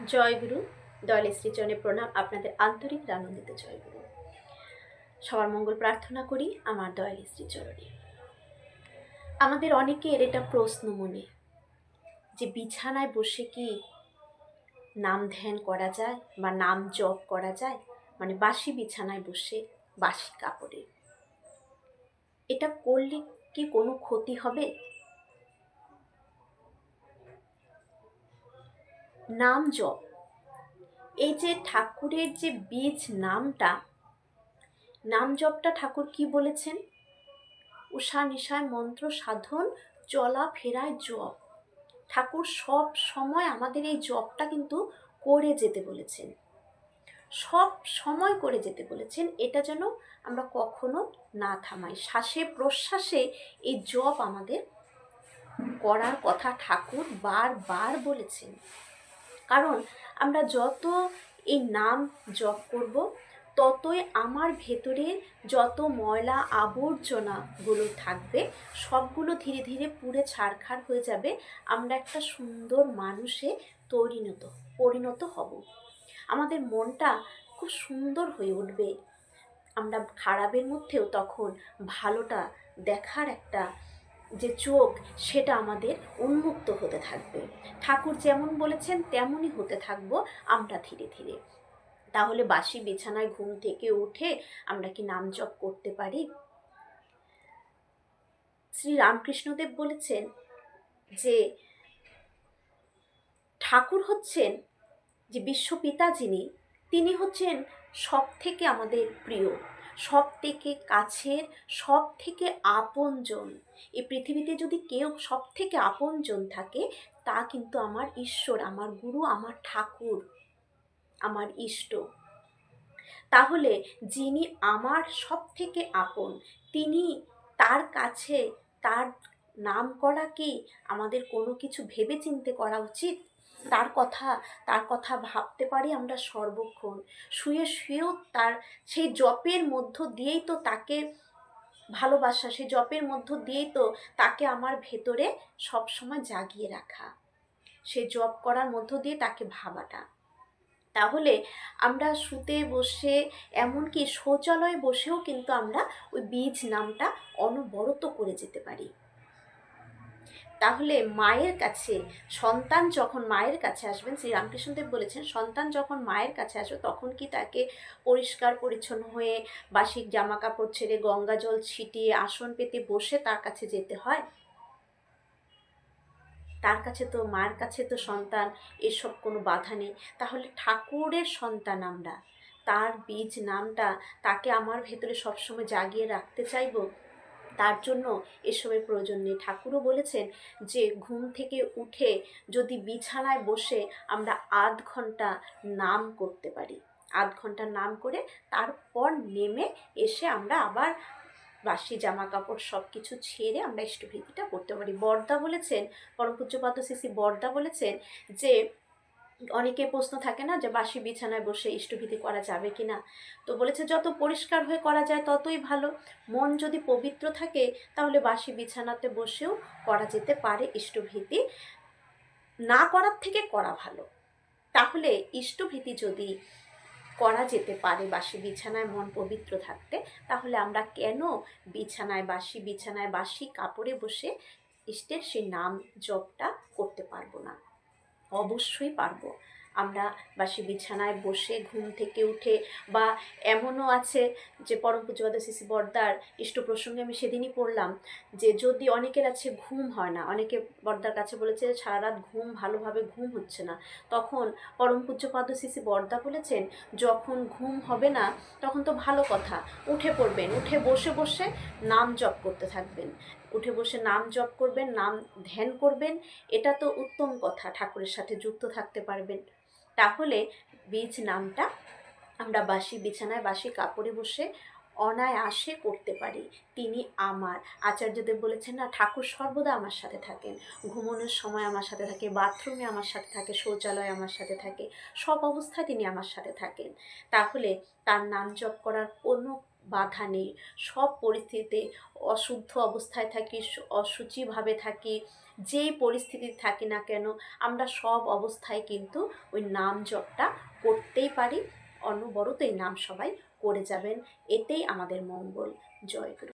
জয়গুরু। দয়াল শ্রীচরণে প্রণাম। আপনাদের আন্তরিক আনন্দিত জয়গুরু। সবার মঙ্গল প্রার্থনা করি আমার দয়াল শ্রীচরণে। আমাদের অনেকের এটা প্রশ্ন মনে, যে বিছানায় বসে কি নাম ধ্যান করা যায় বা নাম জপ করা যায়, মানে বাসি বিছানায় বসে বাসি কাপড়ে, এটা করলে কি কোনো ক্ষতি হবে? নাম জপ, এই যে ঠাকুরের যে বীজ নামটা, নাম জপটা ঠাকুর কি বলেছেন? উষা নিশায় মন্ত্র সাধন, চলাফেরায় জপ। ঠাকুর সব সময় আমাদের এই জপটা কিন্তু করে যেতে বলেছেন, সব সময় করে যেতে বলেছেন। এটা যেন আমরা কখনো না থামাই, শ্বাসে প্রশ্বাসে এই জপ আমাদের করার কথা ঠাকুর বারবার বলেছেন। কারণ আমরা যত এই নাম জপ করব, ততই আমার ভেতরে যত ময়লা আবর্জনাগুলো থাকবে সবগুলো ধীরে ধীরে পুড়ে ছারখার হয়ে যাবে। আমরা একটা সুন্দর মানুষে পরিণত হব। আমাদের মনটা খুব সুন্দর হয়ে উঠবে। আমরা খারাপের মধ্যেও তখন ভালোটা দেখার একটা যে চোখ, সেটা আমাদের উন্মুক্ত হতে থাকবে। ঠাকুর যেমন বলেছেন তেমনই হতে থাকবো আমরা ধীরে ধীরে। তাহলে বাসি বিছানায় ঘুম থেকে উঠে আমরা কি নাম জপ করতে পারি? শ্রী রামকৃষ্ণদেব বলেছেন যে ঠাকুর হচ্ছেন যে বিশ্বপিতা, তিনি হচ্ছেন সব থেকে আমাদের প্রিয়, সব থেকে কাছের, সব থেকে আপনজন। এই পৃথিবীতে যদি কেউ সব থেকে আপনজন থাকে, তা কিন্তু আমার ঈশ্বর, আমার গুরু, আমার ঠাকুর, আমার ইষ্ট। তাহলে যিনি আমার সব থেকে আপন, তিনি, তার কাছে তার নাম করা কি আমাদের কোনো কিছু ভেবে চিন্তে করা উচিত? তার কথা ভাবতে পারি আমরা সর্বক্ষণ, শুয়ে শুয়েও তার সেই জপের মধ্য দিয়েই তো তাকে ভালোবাসা, সেই জপের মধ্য দিয়েই তো তাকে আমার ভেতরে সবসময় জাগিয়ে রাখা, সেই জপ করার মধ্য দিয়ে তাকে ভাবাটা। তাহলে আমরা শুতে বসে, এমনকি শৌচালয়ে বসেও কিন্তু আমরা ওই বীজ নামটা অনবরত করে যেতে পারি। তাহলে মায়ের কাছে সন্তান যখন মায়ের কাছে আসবেন, শ্রী রামকৃষ্ণদেব বলেছেন সন্তান যখন মায়ের কাছে আসবে তখন কি তাকে পরিষ্কার পরিচ্ছন্ন হয়ে বাসি জামা কাপড় ছেড়ে গঙ্গা জল ছিটিয়ে আসন পেতে বসে তার কাছে যেতে হয়? তার কাছে তো, মায়ের কাছে তো সন্তান এসব কোনো বাধা নেই। তাহলে ঠাকুরের সন্তান আমরা, তার বীজ নামটা তাকে আমার ভেতরে সবসময় জাগিয়ে রাখতে চাইব, তার জন্য এসবের প্রয়োজন নেই। ঠাকুরও বলেছেন যে ঘুম থেকে উঠে যদি বিছানায় বসে আমরা আধ ঘন্টা নাম করতে পারি, আধ ঘন্টা নাম করে তারপর নেমে এসে আমরা আবার বাসি জামা কাপড় সব কিছু ছেড়ে আমরা ইষ্টভৃতিটা করতে পারি। বরদা বলেছেন, পরম পূজ্যপাদ শ্রী বরদা বলেছেন যে অনেকে প্রশ্ন থাকে না যে বাসি বিছানায় বসে ইষ্টভীতি করা যাবে কি না, তো বলেছে যত পরিষ্কার হয়ে করা যায় ততই ভালো। মন যদি পবিত্র থাকে তাহলে বাসি বিছানাতে বসেও করা যেতে পারে ইষ্টভীতি, না করার থেকে করা ভালো। তাহলে ইষ্টভীতি যদি করা যেতে পারে বাসি বিছানায় মন পবিত্র থাকতে, তাহলে আমরা কেন বিছানায় বাসি কাপড়ে বসে ইষ্টের সেই নাম জপটা করতে পারবো না? অবশ্যই পারবো। আমরা বাসি বিছানায় বসে ঘুম থেকে উঠে, বা এমনও আছে যে পরম পূজ্যপাদ শ্রী বরদার ইষ্ট প্রসঙ্গে আমি সেদিনই পড়লাম যে যদি অনেকের আছে ঘুম হয় না, অনেকে বরদার কাছে বলেছে সারা রাত ভালোভাবে ঘুম হচ্ছে না, তখন পরম পূজ্যপাদ শ্রী বরদা বলেছেন যখন ঘুম হবে না তখন তো ভালো কথা, উঠে পড়বেন, উঠে বসে বসে নাম জপ করতে থাকবেন, উঠে বসে নাম জপ করবেন, নাম ধ্যান করবেন, এটা তো উত্তম কথা, ঠাকুরের সাথে যুক্ত থাকতে পারবেন। তাহলে বীজ নামটা আমরা বাসি বিছানায় বাসি কাপড়ে বসে অনায়াসে করতে পারি। তিনি আমার, আচার্যদেব বলেছেন না, ঠাকুর সর্বদা আমার সাথে থাকেন, ঘুমানোর সময় আমার সাথে থাকে, বাথরুমে আমার সাথে থাকে, শৌচালয়ে আমার সাথে থাকে, সব অবস্থায় তিনি আমার সাথে থাকেন। তাহলে তার নাম জপ করার কোনো বাধা নেই। সব পরিস্থিতিতে অশুদ্ধ অবস্থায় থাকি, অশুচিভাবে থাকি, যেই পরিস্থিতিতে থাকি না কেন, আমরা সব অবস্থায় কিন্তু ওই নাম জপটা করতেই পারি। অনবরত এই নাম সবাই করে যাবেন, এতেই আমাদের মঙ্গল। জয় গুরু।